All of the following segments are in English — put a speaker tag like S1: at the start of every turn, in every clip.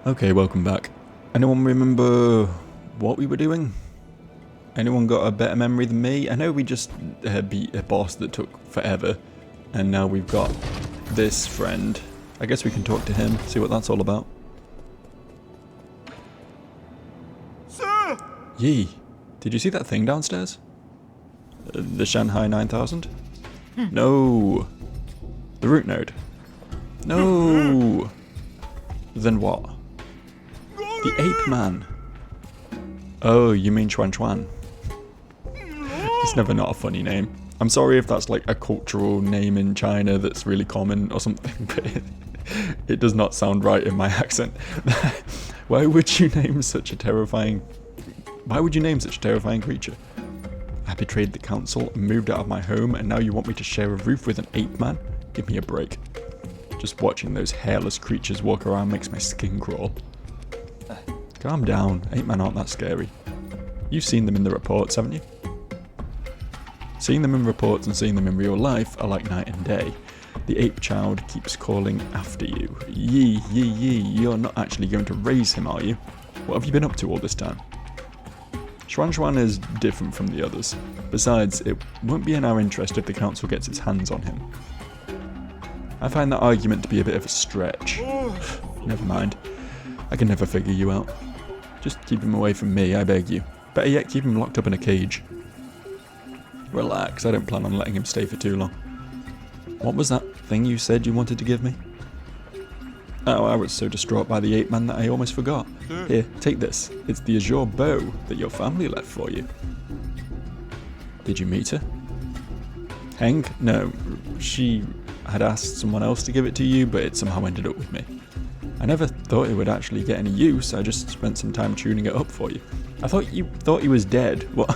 S1: Okay, welcome back. Anyone remember what we were doing? Anyone got a better memory than me? I know we just beat a boss that took forever, and now we've got this friend. I guess we can talk to him, see what that's all about.
S2: Sir!
S1: Yee, did you see that thing downstairs? The Shanghai 9000? No. The root node? No. Then what? The ape man. Oh, you mean Chuan Chuan? It's never not a funny name. I'm sorry if that's like a cultural name in China that's really common or something, but it does not sound right in my accent. Why would you name such a terrifying... Why would you name such a terrifying creature? I betrayed the council and moved out of my home, and now you want me to share a roof with an ape man? Give me a break. Just watching those hairless creatures walk around makes my skin crawl. Calm down, ape men aren't that scary. You've seen them in the reports, haven't you? Seeing them in reports and seeing them in real life are like night and day. The ape child keeps calling after you. Yee, you're not actually going to raise him, are you? What have you been up to all this time? Xuan Xuan is different from the others. Besides, it won't be in our interest if the council gets its hands on him. I find that argument to be a bit of a stretch. Never mind. I can never figure you out. Just keep him away from me, I beg you. Better yet, keep him locked up in a cage. Relax, I don't plan on letting him stay for too long. What was that thing you said you wanted to give me? Oh, I was so distraught by the ape man that I almost forgot. Here, take this. It's the azure bow that your family left for you. Did you meet her? Heng? No, she had asked someone else to give it to you, but it somehow ended up with me. I never thought it would actually get any use, I just spent some time tuning it up for you. I thought you thought he was dead. What?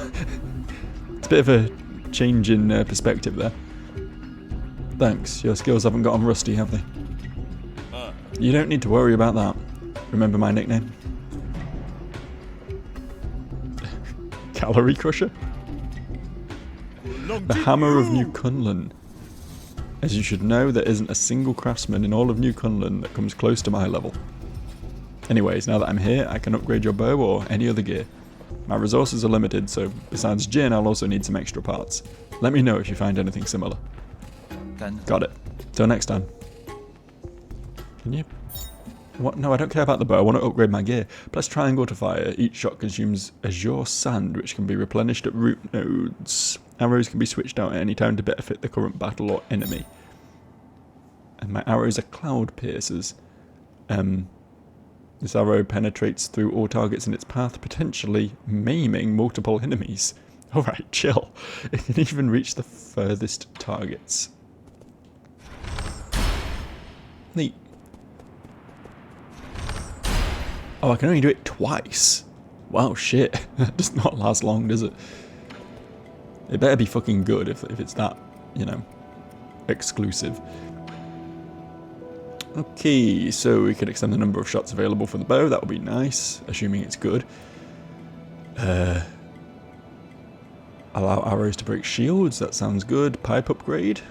S1: It's a bit of a change in perspective there. Thanks, your skills haven't gotten rusty, have they? You don't need to worry about that. Remember my nickname? Calorie Crusher? The Hammer of New Kunlun. As you should know, there isn't a single craftsman in all of New Kunlun that comes close to my level. Anyways, now that I'm here, I can upgrade your bow or any other gear. My resources are limited, so besides Jin, I'll also need some extra parts. Let me know if you find anything similar. Got it. Till next time. Can you? What? No, I don't care about the bow. I want to upgrade my gear. Press triangle to fire. Each shot consumes azure sand, which can be replenished at root nodes. Arrows can be switched out at any time to better fit the current battle or enemy. And my arrows are cloud piercers. This arrow penetrates through all targets in its path, potentially maiming multiple enemies. Alright, chill. It can even reach the furthest targets. Neat. Oh, I can only do it twice. Wow, shit. That does not last long, does it? It better be fucking good if it's that, you know, exclusive. Okay, so we could extend the number of shots available for the bow. That would be nice, assuming it's good. Allow arrows to break shields. That sounds good. Pipe upgrade.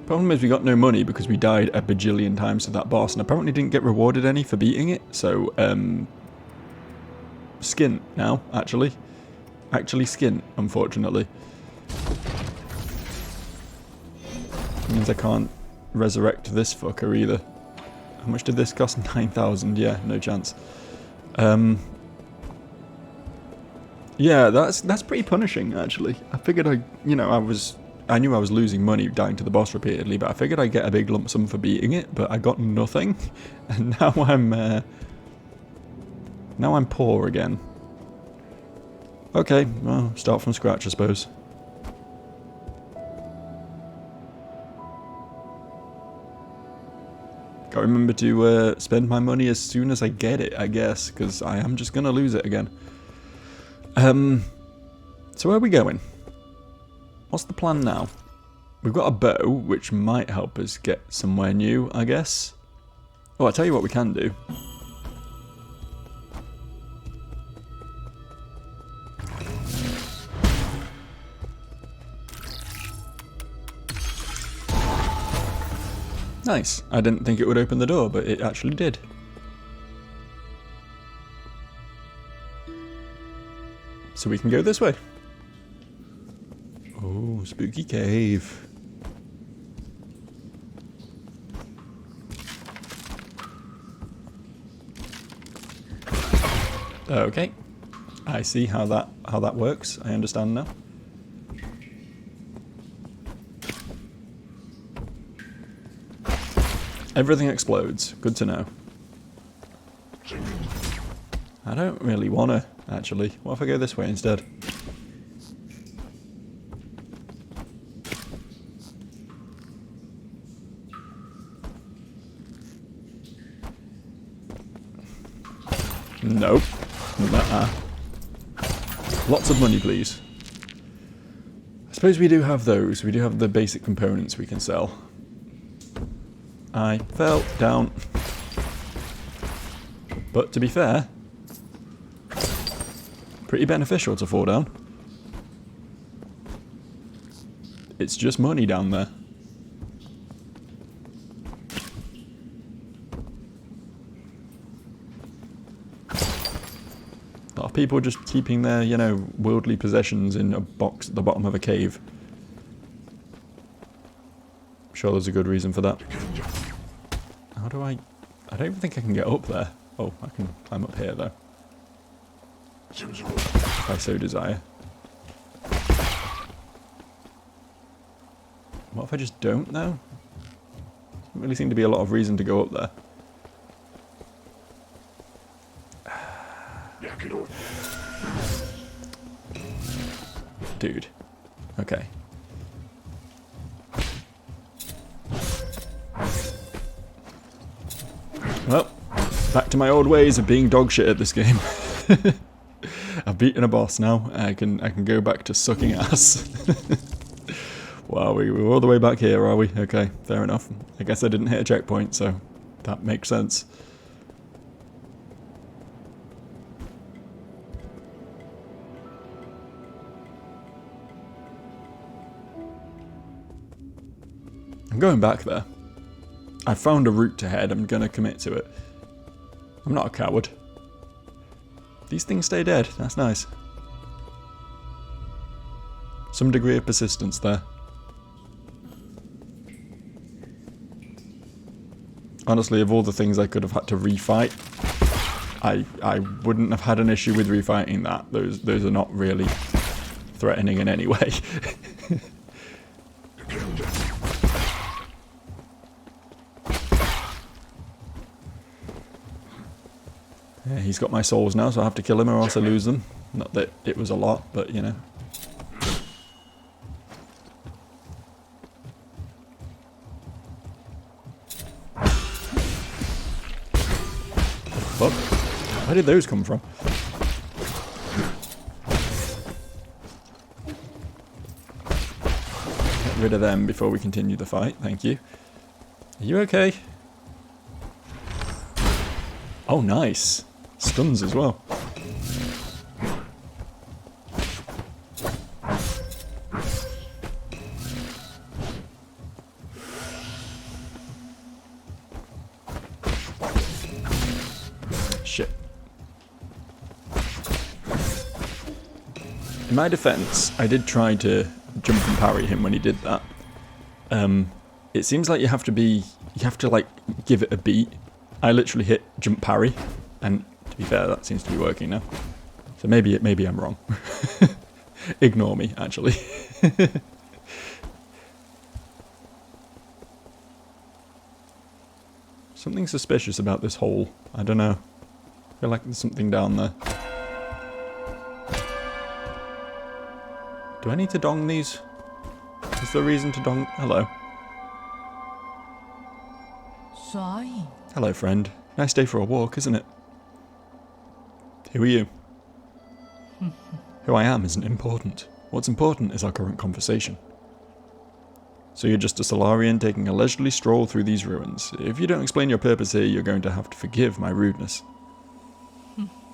S1: Problem is we got no money because we died a bajillion times to that boss and apparently didn't get rewarded any for beating it. So, skin now, actually. Actually skin, unfortunately. Means I can't resurrect this fucker either. How much did this cost? 9,000. Yeah, no chance. Yeah, that's pretty punishing actually. I figured I knew I was losing money dying to the boss repeatedly, but I figured I'd get a big lump sum for beating it, but I got nothing, and now I'm poor again. Okay, well, start from scratch, I suppose. Gotta remember to spend my money as soon as I get it, I guess, because I am just gonna lose it again. So where are we going? What's the plan now? We've got a bow, which might help us get somewhere new, I guess. Oh, I'll tell you what we can do. Nice. I didn't think it would open the door, but it actually did. So we can go this way. Oh, spooky cave. Okay. I see how that works. I understand now. Everything explodes. Good to know. I don't really want to, actually. What if I go this way instead? Nope. Nuh-uh. Lots of money, please. I suppose we do have those. We do have the basic components we can sell. I fell down. But to be fair, pretty beneficial to fall down. It's just money down there. A lot of people just keeping their, you know, worldly possessions in a box at the bottom of a cave. I'm sure there's a good reason for that. How do I don't even think I can get up there. Oh, I can climb up here though. If I so desire. What if I just don't though? Doesn't really seem to be a lot of reason to go up there. Dude. Okay. Well, back to my old ways of being dog shit at this game. I've beaten a boss now. I can go back to sucking ass. Wow, we're all the way back here, are we? Okay, fair enough. I guess I didn't hit a checkpoint, so that makes sense. I'm going back there. I found a route to head. I'm going to commit to it. I'm not a coward. These things stay dead. That's nice. Some degree of persistence there. Honestly, of all the things I could have had to refight, I wouldn't have had an issue with refighting that. Those are not really threatening in any way. Yeah, he's got my souls now, so I have to kill him or else I lose them. Not that it was a lot, but you know. Fuck. Where did those come from? Get rid of them before we continue the fight, thank you. Are you okay? Oh, nice. Stuns as well. Shit. In my defense, I did try to jump and parry him when he did that. It seems like you have to like give it a beat. I literally hit jump parry, and to be fair, that seems to be working now. So maybe I'm wrong. Ignore me, actually. Something suspicious about this hole. I don't know. I feel like there's something down there. Do I need to dong these? Is there a reason to dong? Hello. Hello, friend. Nice day for a walk, isn't it? Who are you? Who I am isn't important. What's important is our current conversation. So you're just a Solarian taking a leisurely stroll through these ruins. If you don't explain your purpose here, you're going to have to forgive my rudeness.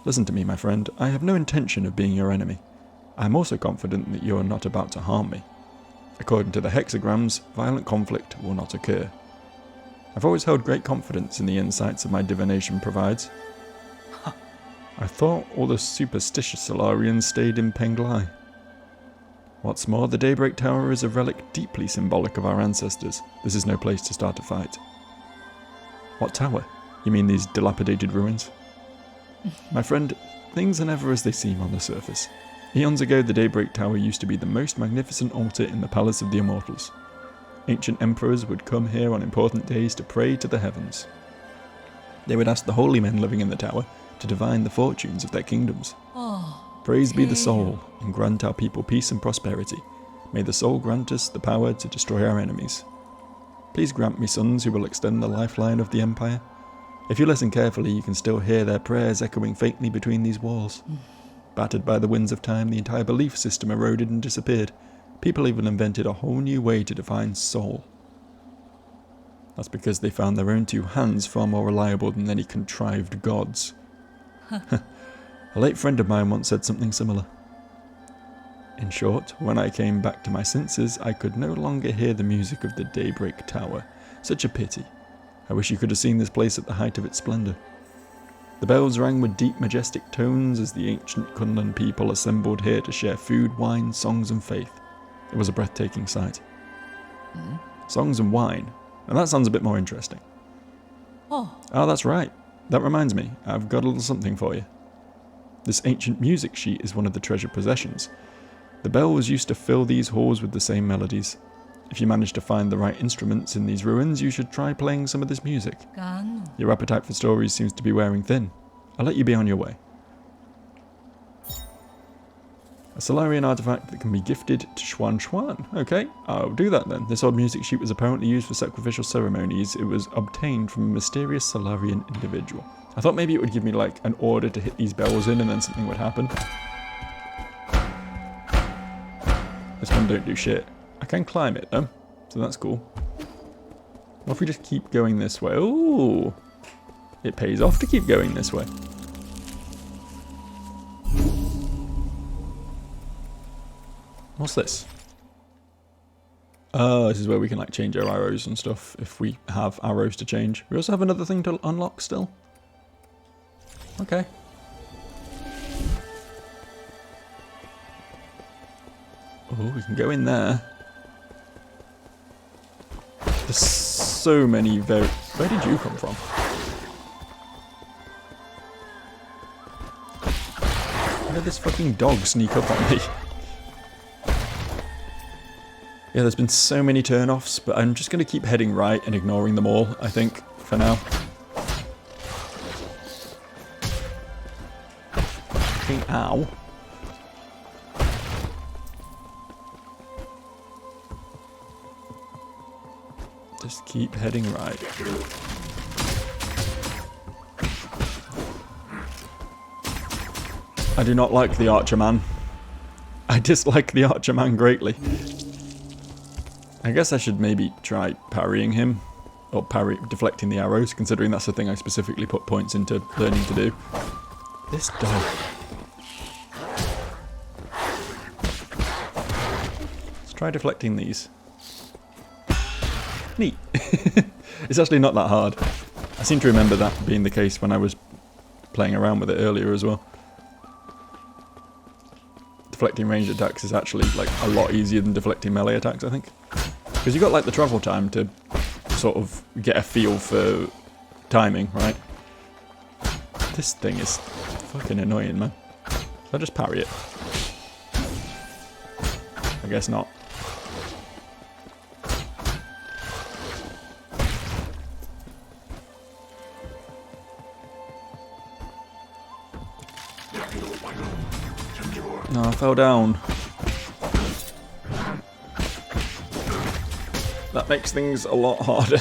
S1: Listen to me, my friend. I have no intention of being your enemy. I'm also confident that you're not about to harm me. According to the hexagrams, violent conflict will not occur. I've always held great confidence in the insights that my divination provides. I thought all the superstitious Solarians stayed in Penglai. What's more, the Daybreak Tower is a relic deeply symbolic of our ancestors. This is no place to start a fight. What tower? You mean these dilapidated ruins? My friend, things are never as they seem on the surface. Eons ago, the Daybreak Tower used to be the most magnificent altar in the Palace of the Immortals. Ancient emperors would come here on important days to pray to the heavens. They would ask the holy men living in the tower to divine the fortunes of their kingdoms. Praise be the soul, and grant our people peace and prosperity. May the soul grant us the power to destroy our enemies. Please grant me sons who will extend the lifeline of the empire. If you listen carefully, you can still hear their prayers echoing faintly between these walls. Battered by the winds of time, the entire belief system eroded and disappeared. People even invented a whole new way to define soul. That's because they found their own two hands far more reliable than any contrived gods. A late friend of mine once said something similar. In short, when I came back to my senses, I could no longer hear the music of the Daybreak Tower. Such a pity. I wish you could have seen this place at the height of its splendour. The bells rang with deep, majestic tones as the ancient Kunlun people assembled here to share food, wine, songs and faith. It was a breathtaking sight. Songs and wine. Now that sounds a bit more interesting. Oh, that's right. That reminds me, I've got a little something for you. This ancient music sheet is one of the treasured possessions. The bells used to fill these halls with the same melodies. If you manage to find the right instruments in these ruins, you should try playing some of this music. Your appetite for stories seems to be wearing thin. I'll let you be on your way. A Solarian artifact that can be gifted to Xuan Xuan. Okay, I'll do that then. This old music sheet was apparently used for sacrificial ceremonies. It was obtained from a mysterious Solarian individual. I thought maybe it would give me like an order to hit these bells in and then something would happen. This one don't do shit. I can climb it though, so that's cool. What if we just keep going this way? Ooh, it pays off to keep going this way. What's this? Oh, this is where we can like change our arrows and stuff if we have arrows to change. We also have another thing to unlock still. Okay. Oh, we can go in there. There's so many very... Where did you come from? Where did this fucking dog sneak up on me? Yeah, there's been so many turn-offs, but I'm just going to keep heading right and ignoring them all, I think, for now. Fucking ow. Just keep heading right. I do not like the Archer Man. I dislike the Archer Man greatly. I guess I should maybe try parrying him. Or deflecting the arrows, considering that's the thing I specifically put points into learning to do. This dog. Let's try deflecting these. Neat. It's actually not that hard. I seem to remember that being the case when I was playing around with it earlier as well. Deflecting ranged attacks is actually like a lot easier than deflecting melee attacks, I think. Because you've got like the travel time to sort of get a feel for timing, right? This thing is fucking annoying, man. Should I just parry it? I guess not. No, I fell down. That makes things a lot harder.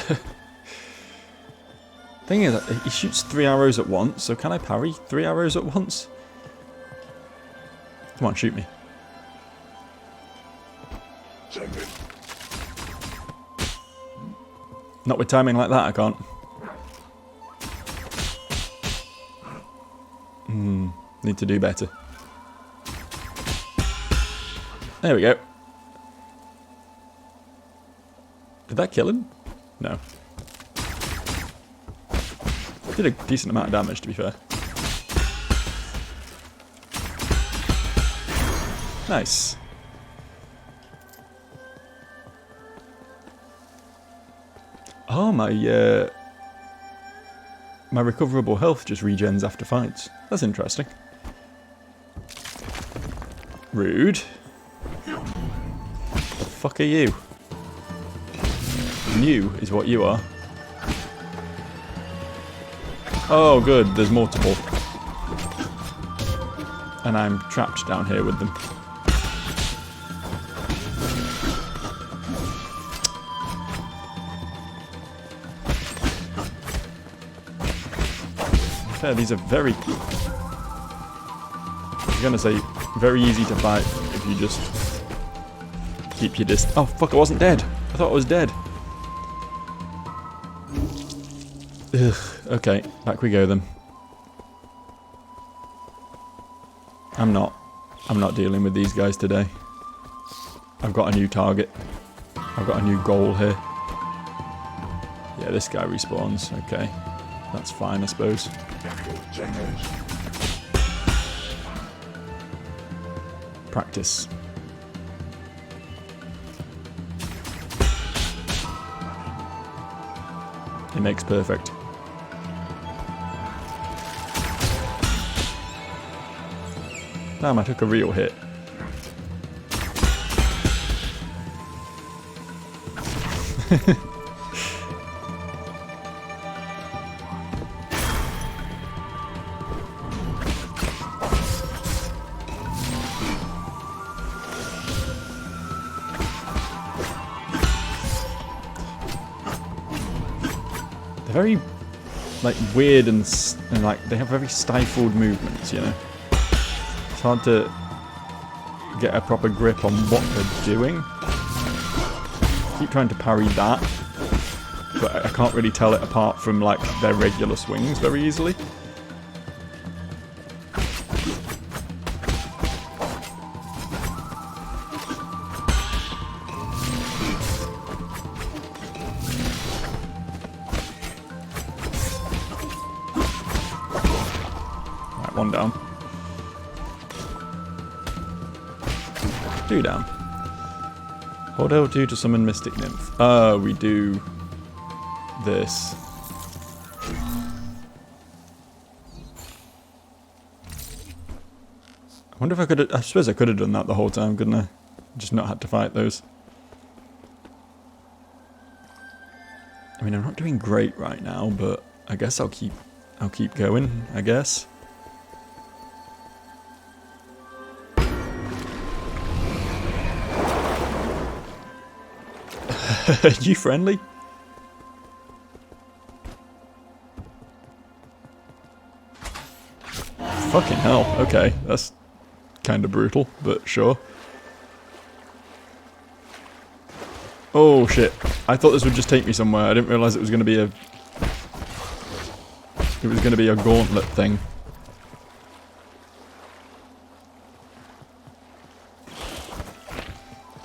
S1: Thing is, he shoots 3 arrows at once, so can I parry 3 arrows at once? Come on, shoot me. Not with timing like that, I can't. Need to do better. There we go. Did that kill him? No. Did a decent amount of damage, to be fair. Nice. Oh, my recoverable health just regens after fights. That's interesting. Rude. The fuck are you? New is what you are. Oh good, there's multiple. And I'm trapped down here with them. Fair, these are very... I was gonna say, very easy to fight if you just keep your distance. Oh fuck, I wasn't dead. I thought I was dead. Ugh, okay, back we go then. I'm not dealing with these guys today. I've got a new target. I've got a new goal here. Yeah, this guy respawns, okay. That's fine, I suppose. Practice. It makes perfect. Damn, I took a real hit. They're very, like, weird and like, they have very stifled movements, you know? It's hard to get a proper grip on what they're doing. I keep trying to parry that, but I can't really tell it apart from, like, their regular swings very easily. Right, one down. 2 down. Hold L2 to summon Mystic Nymph. We do this. I wonder if I could have... I suppose I could have done that the whole time, couldn't I? Just not had to fight those. I mean, I'm not doing great right now, but I guess I'll keep going, I guess. Are you friendly? Fucking hell, okay, that's kind of brutal, but sure. Oh shit, I thought this would just take me somewhere. I didn't realise it was going to be a... It was going to be a gauntlet thing.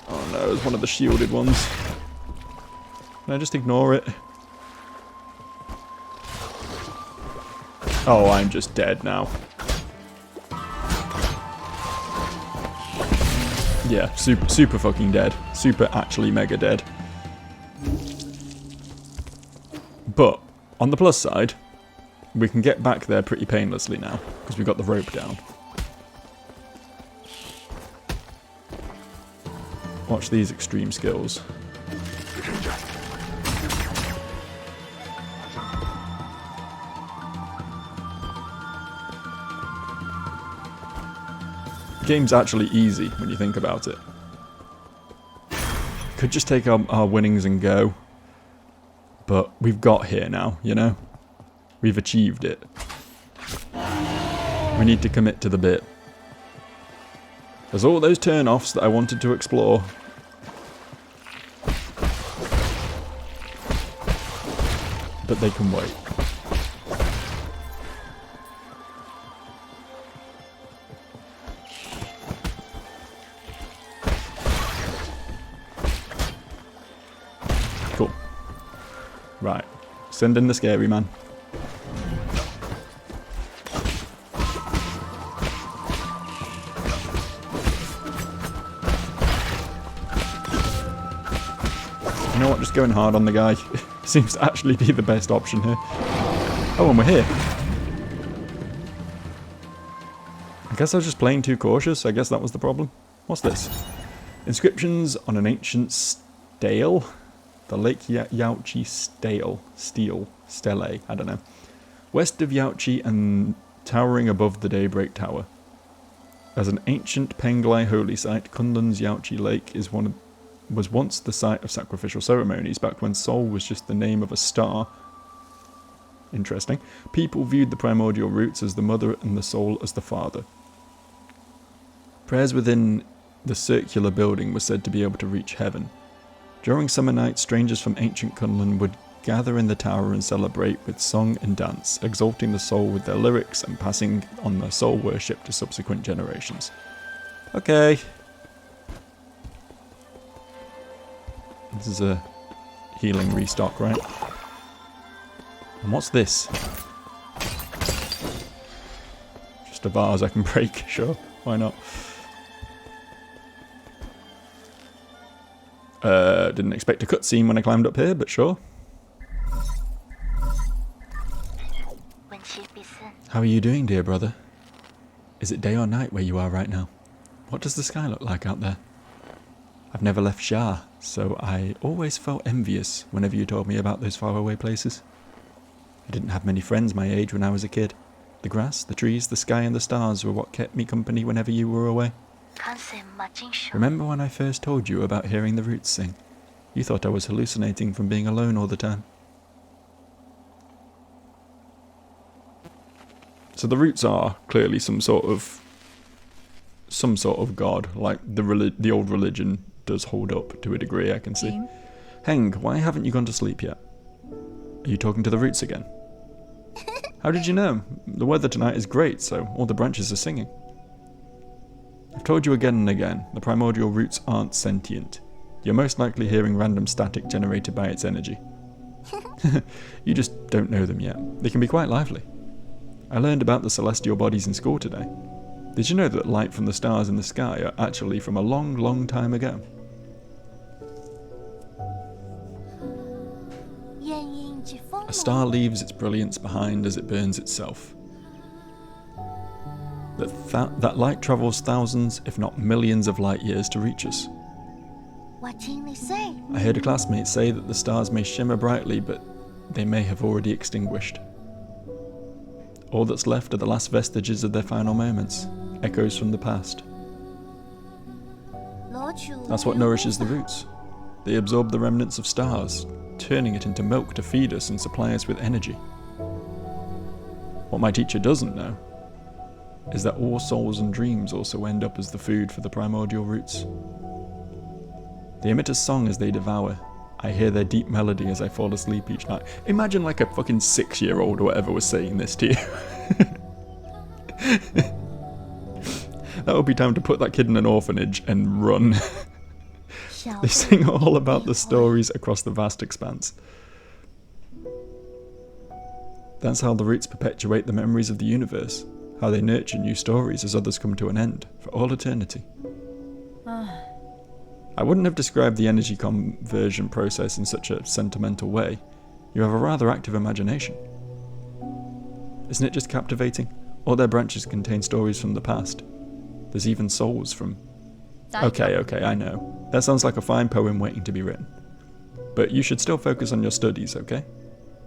S1: Oh no, it was one of the shielded ones. Can I just ignore it? Oh, I'm just dead now. Yeah, super fucking dead. Super actually mega dead. But, on the plus side, we can get back there pretty painlessly now, because we've got the rope down. Watch these extreme skills. The game's actually easy when you think about it. Could just take our winnings and go. But we've got here now, you know? We've achieved it. We need to commit to the bit. There's all those turn-offs that I wanted to explore. But they can wait. Cool. Right. Send in the scary man. just going hard on the guy seems to actually be the best option here. Oh, and we're here. I guess I was just playing too cautious. I guess that was the problem. What's this? Inscriptions on an ancient stele? The Lake Yauchi stele, I don't know. West of Yauchi and towering above the Daybreak Tower. As an ancient Penglai holy site, Kunlun's Yauchi Lake was once the site of sacrificial ceremonies, back when Sol was just the name of a star. Interesting. People viewed the primordial roots as the mother and the soul as the father. Prayers within the circular building were said to be able to reach heaven. During summer nights, strangers from ancient Kunlun would gather in the tower and celebrate with song and dance, exalting the soul with their lyrics and passing on their soul worship to subsequent generations. Okay. This is a healing restock, right? And what's this? Just a vase I can break, sure. Why not? Didn't expect a cutscene when I climbed up here, but sure. How are you doing, dear brother? Is it day or night where you are right now? What does the sky look like out there? I've never left Shah, so I always felt envious whenever you told me about those faraway places. I didn't have many friends my age when I was a kid. The grass, the trees, the sky and the stars were what kept me company whenever you were away. Remember when I first told you about hearing the roots sing? You thought I was hallucinating from being alone all the time. So the roots are clearly some sort of god, like the old religion does hold up to a degree, I can see. Heng, why haven't you gone to sleep yet? Are you talking to the roots again? How did you know? The weather tonight is great, so all the branches are singing. I've told you again and again, the primordial roots aren't sentient. You're most likely hearing random static generated by its energy. You just don't know them yet. They can be quite lively. I learned about the celestial bodies in school today. Did you know that light from the stars in the sky are actually from a long, long time ago? A star leaves its brilliance behind as it burns itself. That light travels thousands, if not millions of light years to reach us.
S3: What can they say?
S1: I heard a classmate say that the stars may shimmer brightly, but they may have already extinguished. All that's left are the last vestiges of their final moments, echoes from the past. That's what nourishes the roots. They absorb the remnants of stars, turning it into milk to feed us and supply us with energy. What my teacher doesn't know is that all souls and dreams also end up as the food for the primordial roots. They emit a song as they devour. I hear their deep melody as I fall asleep each night. Imagine like a fucking 6-year-old or whatever was saying this to you. That would be time to put that kid in an orphanage and run. They sing all about the stories across the vast expanse. That's how the roots perpetuate the memories of the universe, how they nurture new stories as others come to an end, for all eternity. I wouldn't have described the energy conversion process in such a sentimental way. You have a rather active imagination. Isn't it just captivating? All their branches contain stories from the past. There's even souls from... Okay, I know. That sounds like a fine poem waiting to be written. But you should still focus on your studies, okay?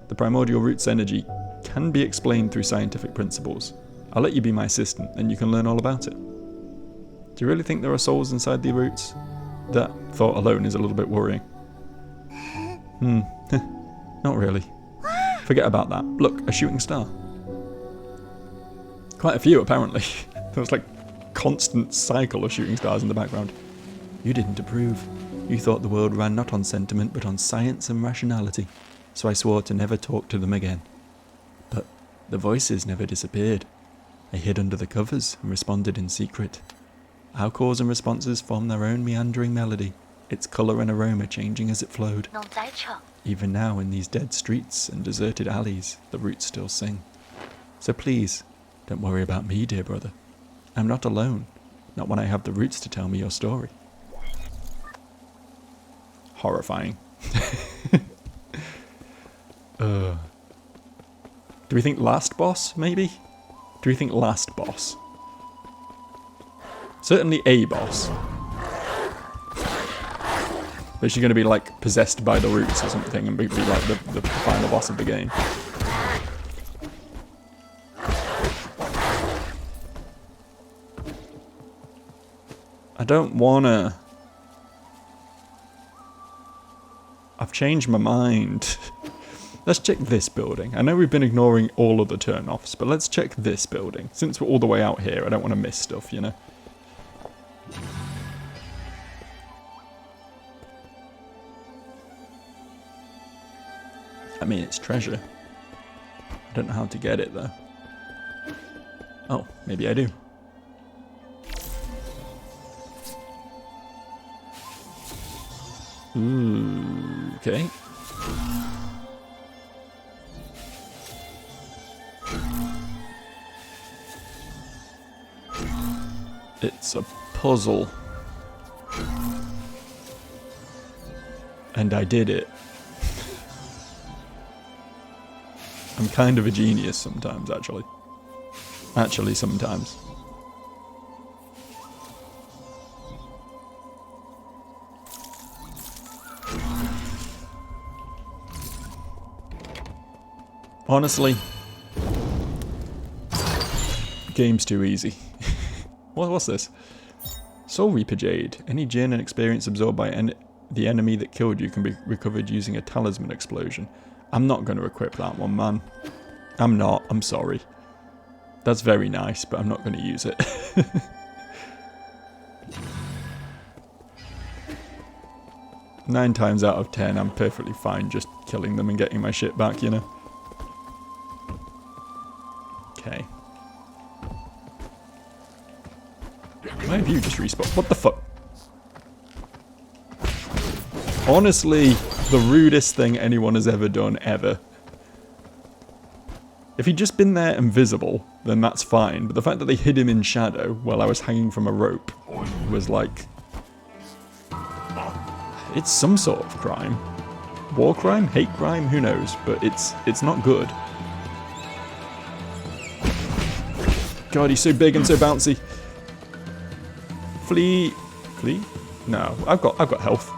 S1: The primordial roots energy can be explained through scientific principles. I'll let you be my assistant, and you can learn all about it. Do you really think there are souls inside the roots? That thought alone is a little bit worrying. Not really. Forget about that. Look, a shooting star. Quite a few, apparently. There was like constant cycle of shooting stars in the background. You didn't approve. You thought the world ran not on sentiment, but on science and rationality. So I swore to never talk to them again. But the voices never disappeared. I hid under the covers and responded in secret. Our calls and responses form their own meandering melody, its colour and aroma changing as it flowed. Even now, in these dead streets and deserted alleys, the roots still sing. So please, don't worry about me, dear brother. I'm not alone, not when I have the roots to tell me your story. Horrifying. Do we think last boss, maybe? Do we think last boss? Certainly a boss. But is she going to be, like, possessed by the roots or something and be like, the final boss of the game? I don't wanna... I've changed my mind. Let's check this building. I know we've been ignoring all of the turn-offs, but let's check this building. Since we're all the way out here, I don't want to miss stuff, you know? I mean, it's treasure. I don't know how to get it, though. Oh, maybe I do. Ooh, okay. It's a puzzle. And I did it. I'm kind of a genius sometimes, actually. Actually, sometimes. Honestly, game's too easy. What's this? Soul Reaper Jade. Any gin and experience absorbed by the enemy that killed you can be recovered using a talisman explosion. I'm not going to equip that one, man. I'm not. I'm sorry. That's very nice, but I'm not going to use it. 9 times out of 10, I'm perfectly fine just killing them and getting my shit back, you know? Okay. Why have you just respawned? What the fuck? Honestly, the rudest thing anyone has ever done, ever. If he'd just been there invisible, then that's fine. But the fact that they hid him in shadow while I was hanging from a rope was like... It's some sort of crime. War crime? Hate crime? Who knows? But it's not good. God, he's so big and so bouncy. Flee. Flee? No, I've got health.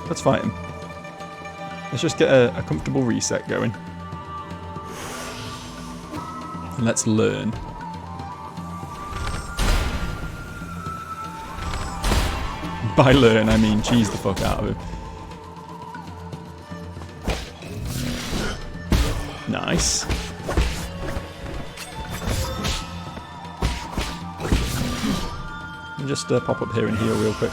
S1: Let's fight him. Let's just get a comfortable reset going. Let's learn. By learn, I mean cheese the fuck out of him. Nice. Just pop up here and heal real quick.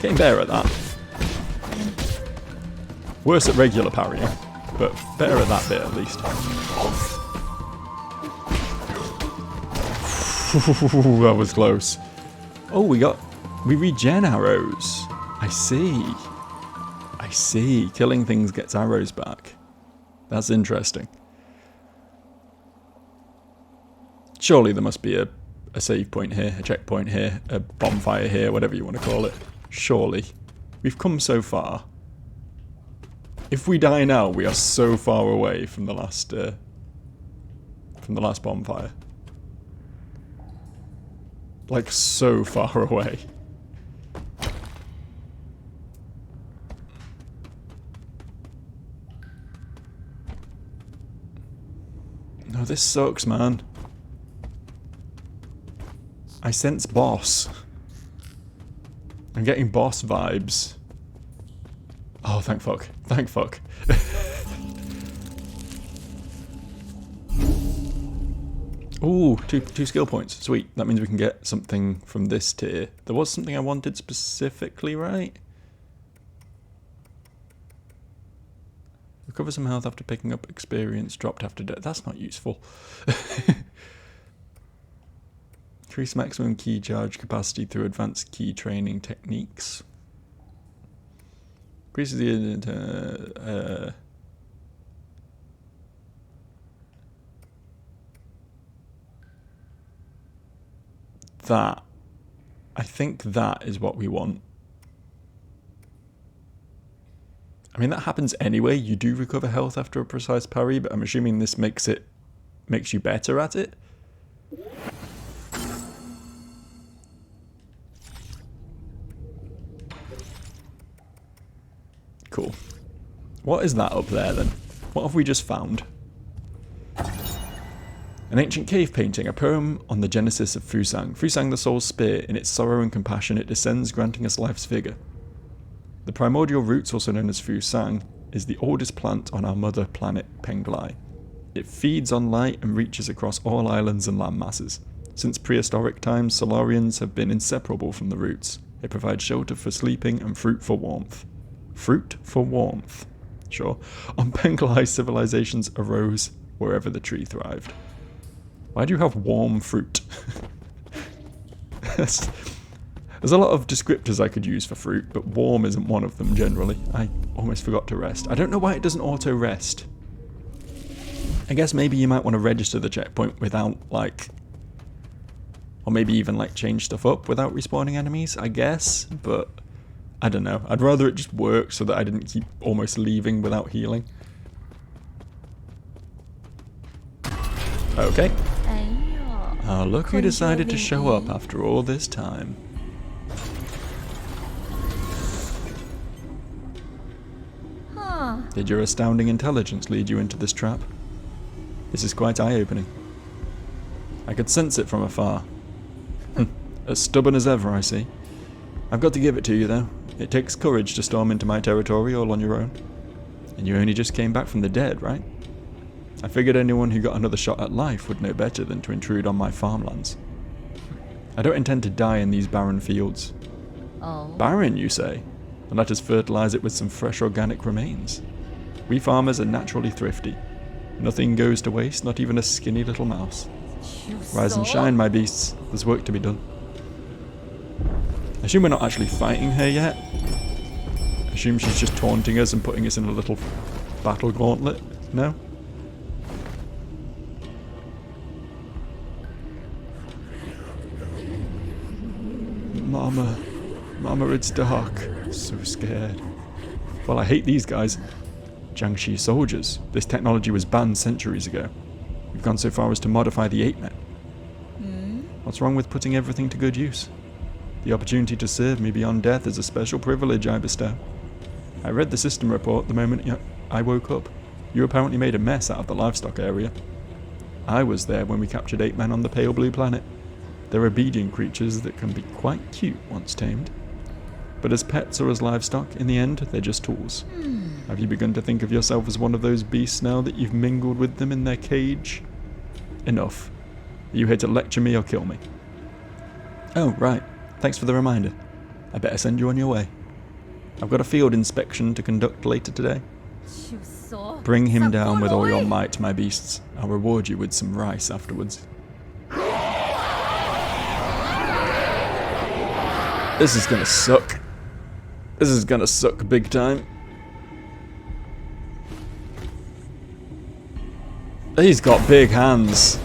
S1: Getting better at that. Worse at regular parrying, but better at that bit at least. That was close. Oh, we regen arrows. I see. I see. Killing things gets arrows back. That's interesting. Surely there must be a save point here, a checkpoint here, a bonfire here, whatever you want to call it. Surely. We've come so far. If we die now, we are so far away from the last bonfire. Like, so far away. No, this sucks, man. I sense boss. I'm getting boss vibes. Oh, thank fuck. Thank fuck. Ooh, two skill points. Sweet. That means we can get something from this tier. There was something I wanted specifically, right? Recover some health after picking up experience dropped after death. That's not useful. Increase maximum key charge capacity through advanced key training techniques. Increases the that I think that is what we want. I mean, that happens anyway. You do recover health after a precise parry, but I'm assuming this makes you better at it. Cool. What is that up there then? What have we just found? An ancient cave painting, a poem on the genesis of Fusang. Fusang, the soul's spear, in its sorrow and compassion it descends, granting us life's vigour. The primordial roots, also known as Fusang, is the oldest plant on our mother planet, Penglai. It feeds on light and reaches across all islands and land masses. Since prehistoric times, Solarians have been inseparable from the roots. It provides shelter for sleeping and fruit for warmth. Fruit for warmth. Sure. On Penglai, civilizations arose wherever the tree thrived. Why do you have warm fruit? There's a lot of descriptors I could use for fruit, but warm isn't one of them generally. I almost forgot to rest. I don't know why it doesn't auto rest. I guess maybe you might want to register the checkpoint without, like... Or maybe even, like, change stuff up without respawning enemies, I guess. But, I don't know. I'd rather it just work so that I didn't keep almost leaving without healing. Okay. Oh, look who decided to show up after all this time. Did your astounding intelligence lead you into this trap? This is quite eye-opening. I could sense it from afar. As stubborn as ever, I see. I've got to give it to you, though. It takes courage to storm into my territory all on your own. And you only just came back from the dead, right? I figured anyone who got another shot at life would know better than to intrude on my farmlands. I don't intend to die in these barren fields.
S3: Oh.
S1: Barren, you say? And let us fertilize it with some fresh organic remains. We farmers are naturally thrifty. Nothing goes to waste, not even a skinny little mouse. Rise and shine, my beasts. There's work to be done. I assume we're not actually fighting her yet. I assume she's just taunting us and putting us in a little battle gauntlet. No? Mama, it's dark. So scared. Well, I hate these guys. Jiangxi soldiers. This technology was banned centuries ago. We've gone so far as to modify the ape men. What's wrong with putting everything to good use? The opportunity to serve me beyond death is a special privilege I bestow. I read the system report the moment I woke up. You apparently made a mess out of the livestock area. I was there when we captured ape men on the pale blue planet. They're obedient creatures that can be quite cute once tamed. But as pets or as livestock, in the end, they're just tools. Have you begun to think of yourself as one of those beasts now that you've mingled with them in their cage? Enough. Are you here to lecture me or kill me? Oh, right. Thanks for the reminder. I better send you on your way. I've got a field inspection to conduct later today. Bring him down with all your might, my beasts. I'll reward you with some rice afterwards. This is gonna suck. This is gonna suck big time. He's got big hands.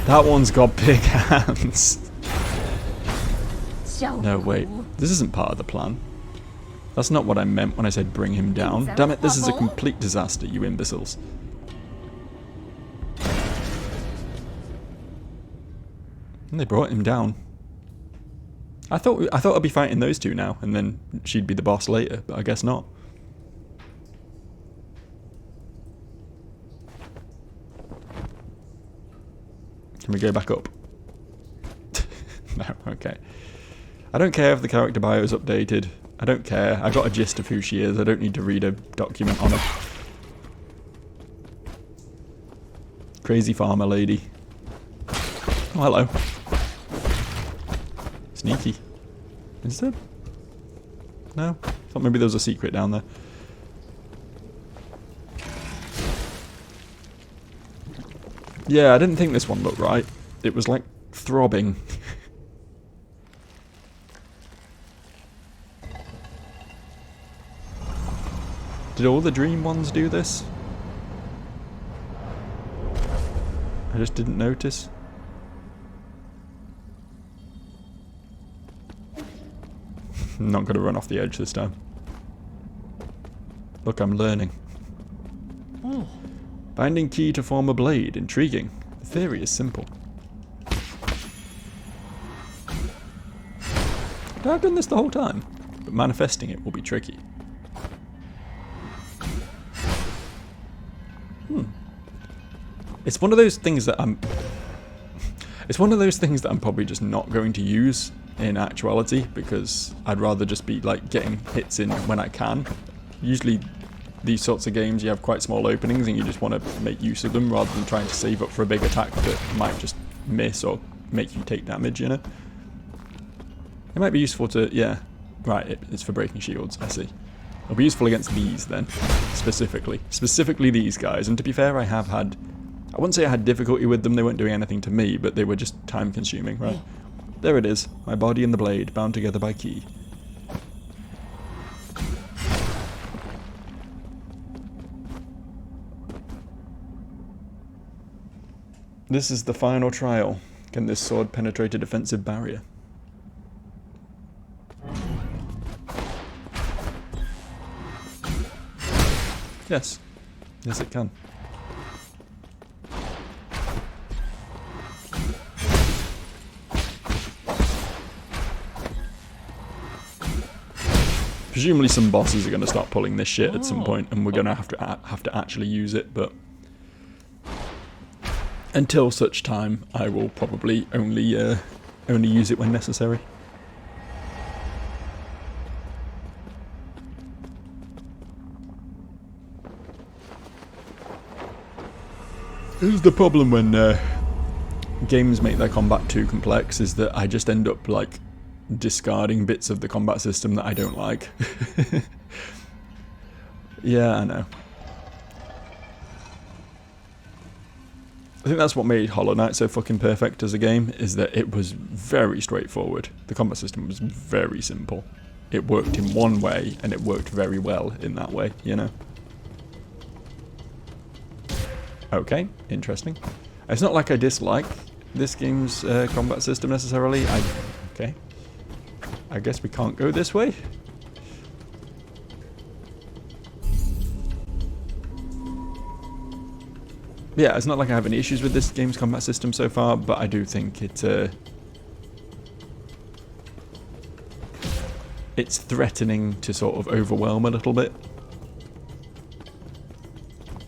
S1: That one's got big hands. No, wait. This isn't part of the plan. That's not what I meant when I said bring him down. Damn it, this is a complete disaster, you imbeciles. And they brought him down. I thought I'd be fighting those two now, and then she'd be the boss later, but I guess not. Can we go back up? No, okay. I don't care if the character bio is updated. I don't care. I got a gist of who she is. I don't need to read a document on her. Crazy farmer lady. Oh, hello. Sneaky. Is there? No? Thought maybe there was a secret down there. Yeah, I didn't think this one looked right. It was like throbbing. Did all the dream ones do this? I just didn't notice. I'm not going to run off the edge this time. Look, I'm learning. Binding key to form a blade. Intriguing. The theory is simple. I've done this the whole time, but manifesting it will be tricky. It's one of those things that I'm... It's one of those things that I'm probably just not going to use in actuality, because I'd rather just be like getting hits in when I can. Usually these sorts of games you have quite small openings and you just want to make use of them rather than trying to save up for a big attack that might just miss or make you take damage, you know? It might be useful to... yeah, right, it's for breaking shields, I see. It'll be useful against these then, specifically. Specifically these guys, and to be fair I have had... I wouldn't say I had difficulty with them, they weren't doing anything to me, but they were just time consuming, right? There it is, my body and the blade, bound together by key. This is the final trial. Can this sword penetrate a defensive barrier? Yes. Yes, it can. Presumably some bosses are going to start pulling this shit at some point, and we're going to have to actually use it, but until such time, I will probably only use it when necessary. This is the problem when games make their combat too complex, is that I just end up like discarding bits of the combat system that I don't like. Yeah, I know. I think that's what made Hollow Knight so fucking perfect as a game, is that it was very straightforward. The combat system was very simple. It worked in one way, and it worked very well in that way, you know? Okay, interesting. It's not like I dislike this game's combat system necessarily. Okay. I guess we can't go this way. Yeah, it's not like I have any issues with this game's combat system so far, but I do think it's threatening to sort of overwhelm a little bit.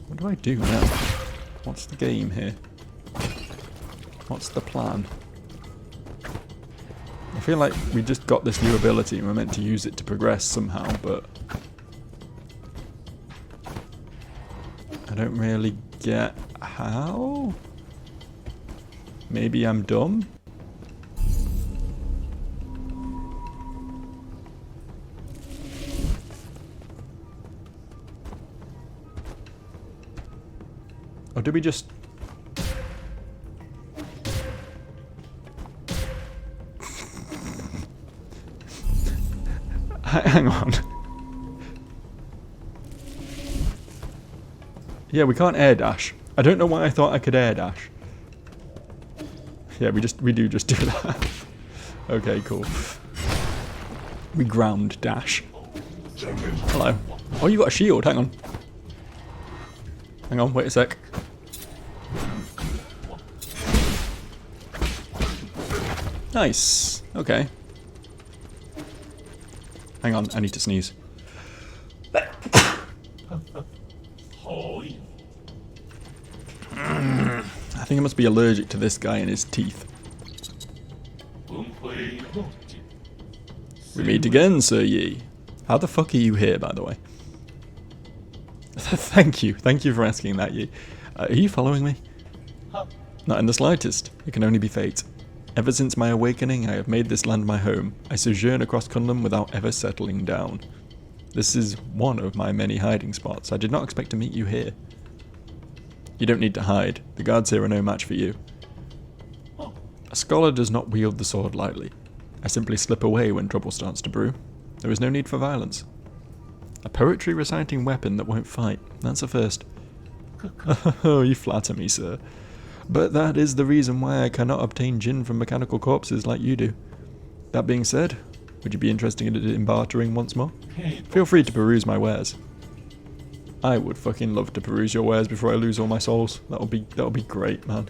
S1: What do I do now? What's the game here? What's the plan? I feel like we just got this new ability and we're meant to use it to progress somehow, but I don't really get how? Maybe I'm dumb? Or do we just... Hang on. Yeah, we can't air dash. I don't know why I thought I could air dash. Yeah, we do just do that. Okay, cool. We ground dash. Hello. Oh, you got a shield, hang on. Hang on, wait a sec. Nice. Okay. Hang on, I need to sneeze. I think I must be allergic to this guy and his teeth. We meet again, Sir Yi. How the fuck are you here, by the way? Thank you for asking that, Yi. Are you following me? Not in the slightest. It can only be fate. Ever since my awakening, I have made this land my home. I sojourn across Kunlun without ever settling down. This is one of my many hiding spots. I did not expect to meet you here. You don't need to hide. The guards here are no match for you. A scholar does not wield the sword lightly. I simply slip away when trouble starts to brew. There is no need for violence. A poetry reciting weapon that won't fight. That's a first. Oh, you flatter me, sir. But that is the reason why I cannot obtain gin from mechanical corpses like you do. That being said, Would you be interested in bartering once more? Feel free to peruse my wares. I would fucking love to peruse your wares before I lose all my souls. That'll be great, man.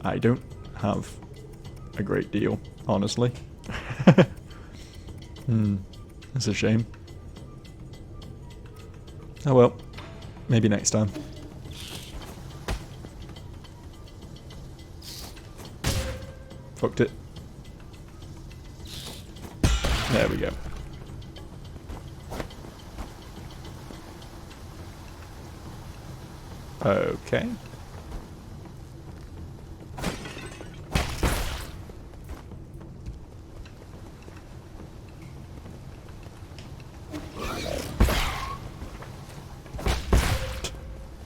S1: I don't have a great deal, honestly. That's a shame. Oh well, maybe next time. Fucked it. There we go. Okay.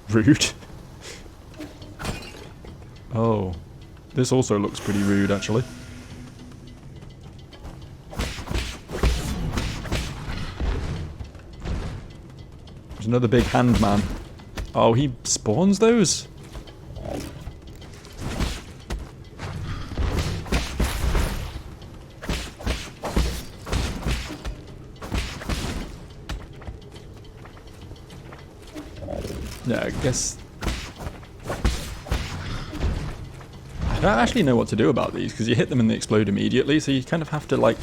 S1: Rude. Oh. This also looks pretty rude, actually. There's another big hand man. Oh, he spawns those? Yeah, I guess... I don't actually know what to do about these, because you hit them and they explode immediately, so you kind of have to, like,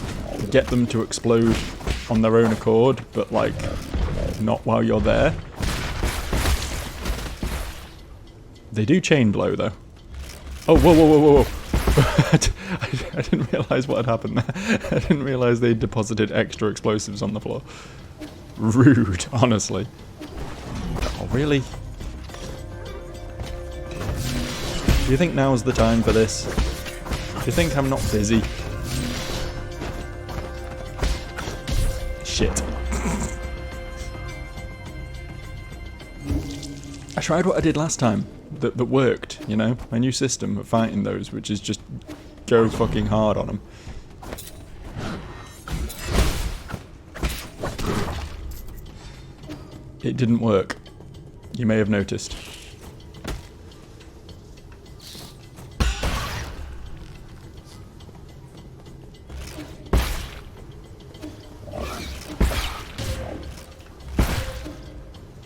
S1: get them to explode on their own accord, but, like, not while you're there. They do chain blow, though. Oh, whoa, whoa, whoa, whoa, whoa. I didn't realise what had happened there. I didn't realise they deposited extra explosives on the floor. Rude, honestly. Oh, really? Do you think now's the time for this? Do you think I'm not busy? Shit. I tried what I did last time. That worked, you know? My new system of fighting those, which is just go fucking hard on them. It didn't work. You may have noticed.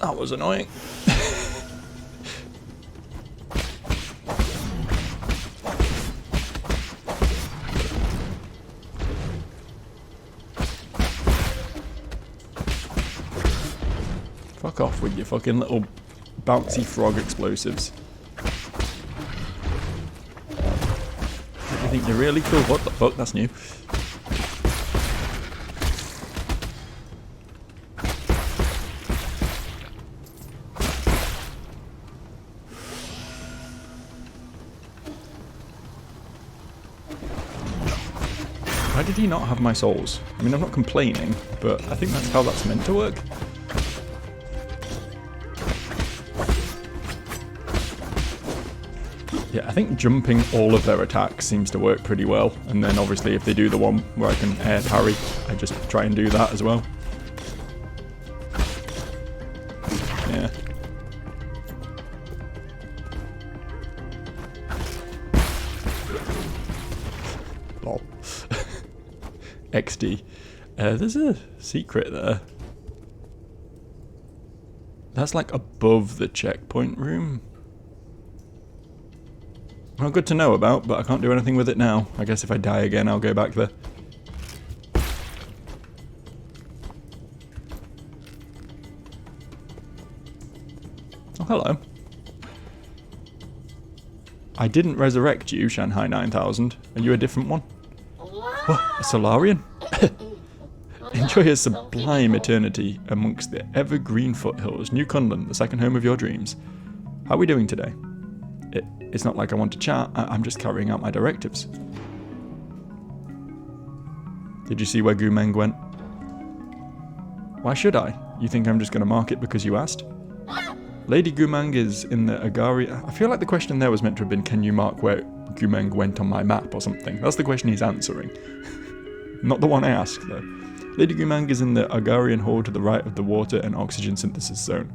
S1: That was annoying. Fuck off with your fucking little bouncy frog explosives. You think you're really cool? What the fuck? That's new. Why did he not have my souls? I mean, I'm not complaining, but I think that's how that's meant to work. Yeah, I think jumping all of their attacks seems to work pretty well. And then obviously if they do the one where I can air parry, I just try and do that as well. Yeah. Lol. XD. There's a secret there. That's like above the checkpoint room. Well, good to know about, but I can't do anything with it now. I guess if I die again, I'll go back there. Oh, hello. I didn't resurrect you, Shanghai 9000. Are you a different one? What? A Solarian? Enjoy a sublime eternity amongst the evergreen foothills. New Kunlun, the second home of your dreams. How are we doing today? It's not like I want to chat, I'm just carrying out my directives. Did you see where Gumeng went? Why should I? You think I'm just going to mark it because you asked? Lady Gumeng is in the Agari... I feel like the question there was meant to have been, can you mark where Gumeng went on my map or something? That's the question he's answering. Not the one I asked, though. Lady Gumeng is in the Agarian hall to the right of the water and oxygen synthesis zone.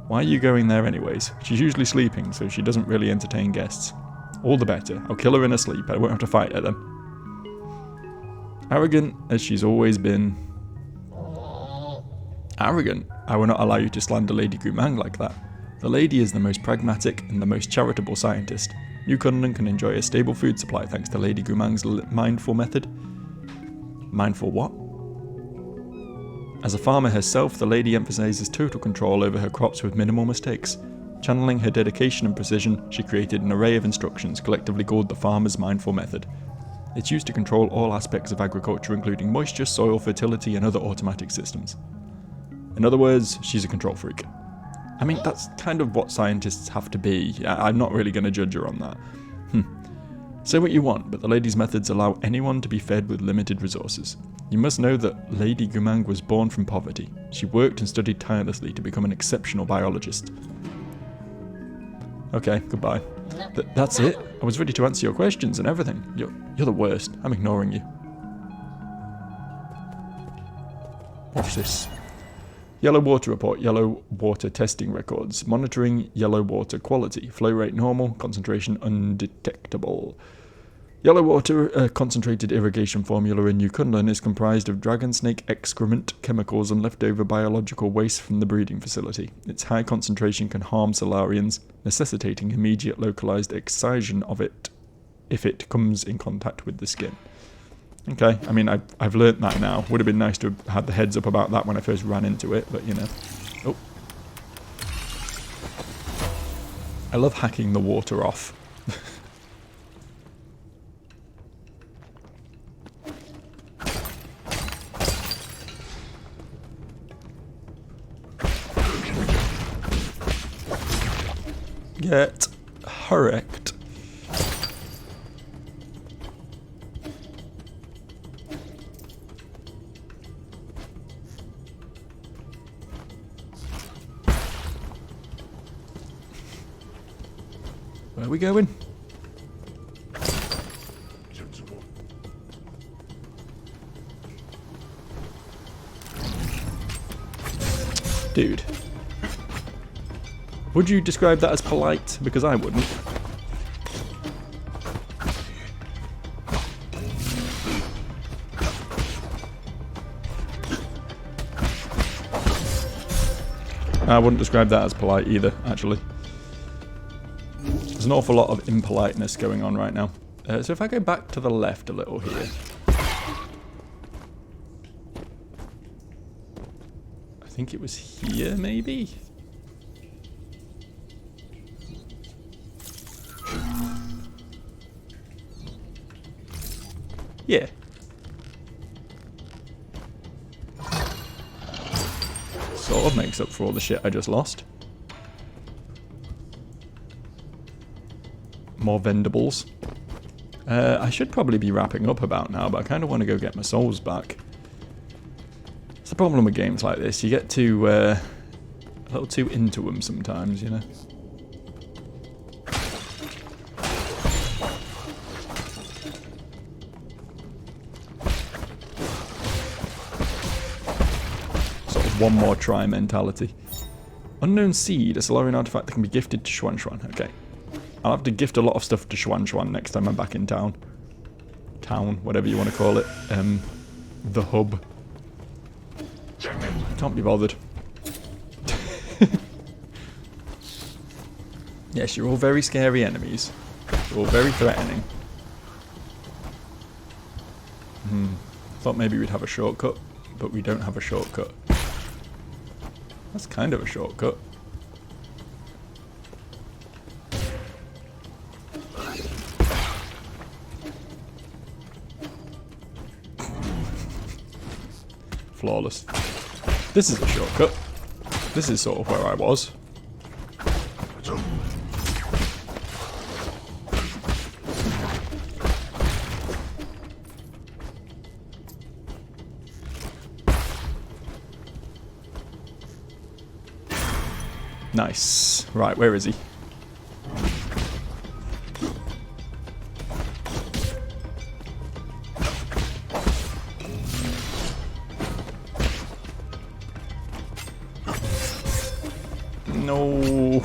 S1: Why are you going there anyways? She's usually sleeping, so she doesn't really entertain guests. All the better. I'll kill her in her sleep. I won't have to fight her then. Arrogant as she's always been. Arrogant? I will not allow you to slander Lady Gumang like that. The lady is the most pragmatic and the most charitable scientist. New Kunlun can enjoy a stable food supply thanks to Lady Gumang's mindful method. Mindful what? As a farmer herself, the lady emphasizes total control over her crops with minimal mistakes. Channeling her dedication and precision, she created an array of instructions collectively called the Farmer's Mindful Method. It's used to control all aspects of agriculture, including moisture, soil, fertility, and other automatic systems. In other words, she's a control freak. I mean, that's kind of what scientists have to be. I'm not really going to judge her on that. Say what you want, but the lady's methods allow anyone to be fed with limited resources. You must know that Lady Gumang was born from poverty. She worked and studied tirelessly to become an exceptional biologist. Okay, goodbye. That's it? I was ready to answer your questions and everything. You're the worst. I'm ignoring you. What's this? Yellow water report, yellow water testing records, monitoring yellow water quality, flow rate normal, concentration undetectable. Yellow water concentrated irrigation formula in New Kunlun is comprised of dragon snake excrement, chemicals and leftover biological waste from the breeding facility. Its high concentration can harm Solarians, necessitating immediate localized excision of it if it comes in contact with the skin. Okay, I mean, I've learnt that now. Would have been nice to have had the heads up about that when I first ran into it, but you know. Oh. I love hacking the water off. Get correct. Where are we going? Dude. Would you describe that as polite? Because I wouldn't. I wouldn't describe that as polite either, actually. There's an awful lot of impoliteness going on right now. So if I go back to the left a little here. I think it was here, maybe? Yeah. Sort of makes up for all the shit I just lost. More vendables. I should probably be wrapping up about now, but I kind of want to go get my souls back. It's the problem with games like this. You get too, a little too into them sometimes, you know. One more try mentality. Unknown seed, a Solarian artifact that can be gifted to Xuan Xuan. Okay. I'll have to gift a lot of stuff to Xuan Xuan next time I'm back in town. Town, whatever you want to call it. The hub. Can't be bothered. Yes, you're all very scary enemies. You're all very threatening. Thought maybe we'd have a shortcut, but we don't have a shortcut. That's kind of a shortcut. Flawless. This is a shortcut. This is sort of where I was. Nice. Right, where is he? No.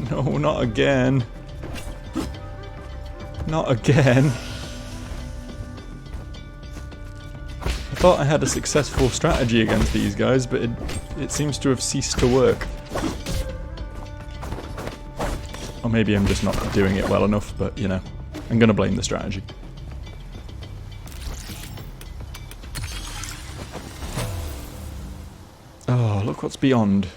S1: No, not again. Not again. thought I had a successful strategy against these guys, but it seems to have ceased to work. Or maybe I'm just not doing it well enough, but you know, I'm gonna blame the strategy. Oh, look what's beyond.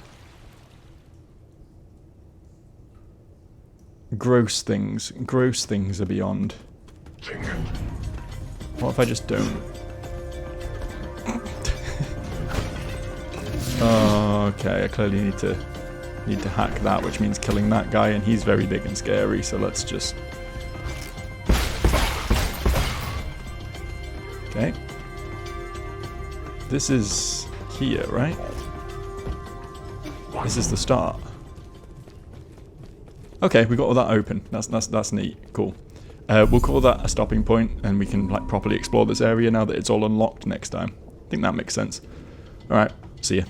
S1: Gross things. Gross things are beyond. What if I just don't? Oh, okay, I clearly need to hack that, which means killing that guy, and he's very big and scary, so let's just... Okay. This is here, right? This is the start. Okay, we got all that open. That's neat. Cool. We'll call that a stopping point, and we can like properly explore this area now that it's all unlocked next time. I think that makes sense. Alright, see ya.